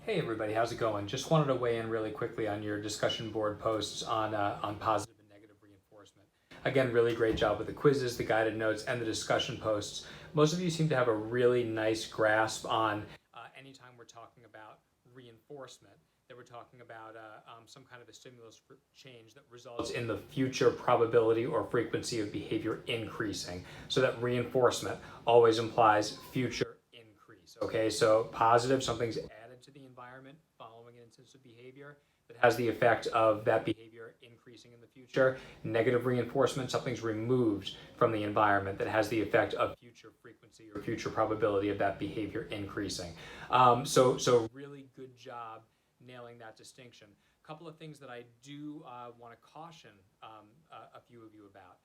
Hey everybody, how's it going? Just wanted to weigh in really quickly on your discussion board posts on positive and negative reinforcement. Again, really great job with the quizzes, the guided notes, and the discussion posts. Most of you seem to have a really nice grasp on anytime we're talking about reinforcement, that we're talking about some kind of a stimulus change that results in the future probability or frequency of behavior increasing. So that reinforcement always implies future increase. Okay, so positive, something's added to the environment following an instance of behavior that has the effect of that behavior increasing in the future. Negative reinforcement, something's removed from the environment that has the effect of future frequency or future probability of that behavior increasing. So really good job nailing that distinction. A couple of things that I do want to caution a few of you about.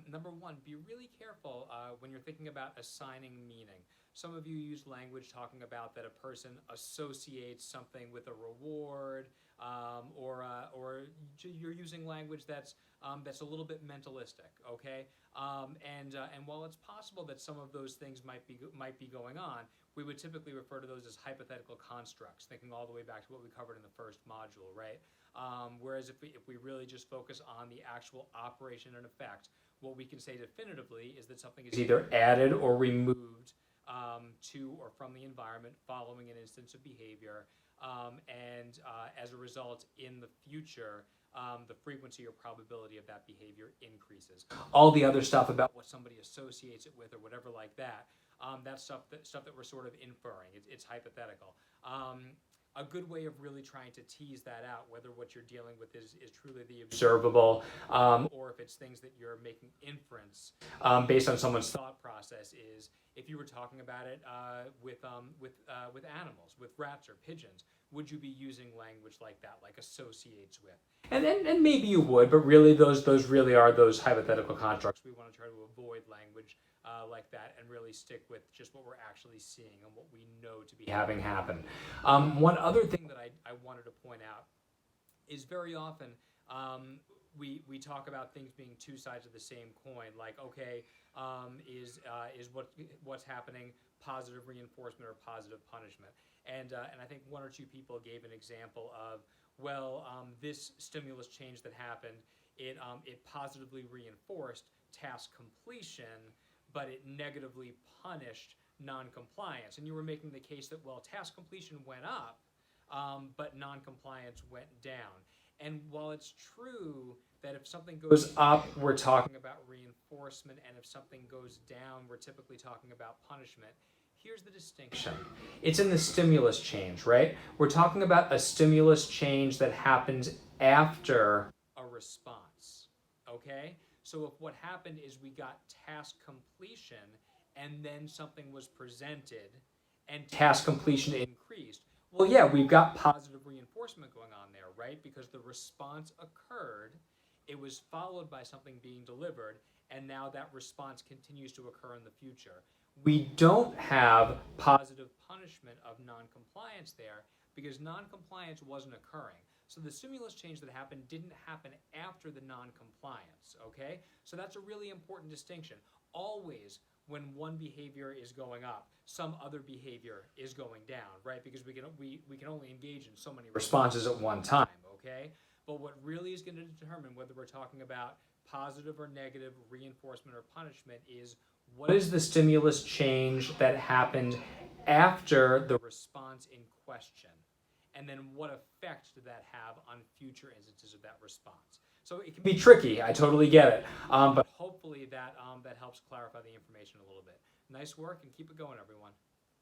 Number one, be really careful when you're thinking about assigning meaning. Some of you use language talking about that a person associates something with a reward, or you're using language that's a little bit mentalistic. Okay, and while it's possible that some of those things might be going on, we would typically refer to those as hypothetical constructs, thinking all the way back to what we covered in the first module, right? Whereas if we really just focus on the actual operation and effect, what we can say definitively is that something is either added or removed to or from the environment following an instance of behavior, and as a result, in the future, the frequency or probability of that behavior increases. All the other stuff about what somebody associates it with or whatever like that, that's stuff that we're sort of inferring. It's hypothetical. A good way of really trying to tease that out, whether what you're dealing with is truly the observable, or if it's things that you're making inference based on someone's thought process, is if you were talking about it with animals, with rats or pigeons, would you be using language like that, like associates with? And maybe you would, but really those really are those hypothetical constructs. We want to try to avoid language like that and really stick with just what we're actually seeing and what we know to be having happen. One other thing that I wanted to point out is very often we talk about things being two sides of the same coin. Like, okay, is what's happening positive reinforcement or positive punishment? And I think one or two people gave an example of, well, this stimulus change that happened, it positively reinforced task completion, but it negatively punished non-compliance. And you were making the case that, well, task completion went up, but non-compliance went down. And while it's true that if something goes up, we're talking about reinforcement, and if something goes down, we're typically talking about punishment, here's the distinction. It's in the stimulus change, right? We're talking about a stimulus change that happens after a response, okay? So if what happened is we got task completion and then something was presented and task completion increased, well, yeah, we've got positive reinforcement going on there, right? Because the response occurred, it was followed by something being delivered, and now that response continues to occur in the future. We don't have positive punishment of non-compliance there because non-compliance wasn't occurring. So the stimulus change that happened didn't happen after the non-compliance, okay? So that's a really important distinction. Always, when one behavior is going up, some other behavior is going down, right? Because we can only engage in so many responses at one time, okay? But what really is going to determine whether we're talking about positive or negative reinforcement or punishment is, what is the stimulus change that happened after the response in question? And then what effect did that have on future instances of that response? So it can be tricky, I totally get it, but hopefully that helps clarify the information a little bit. Nice work, and keep it going, everyone.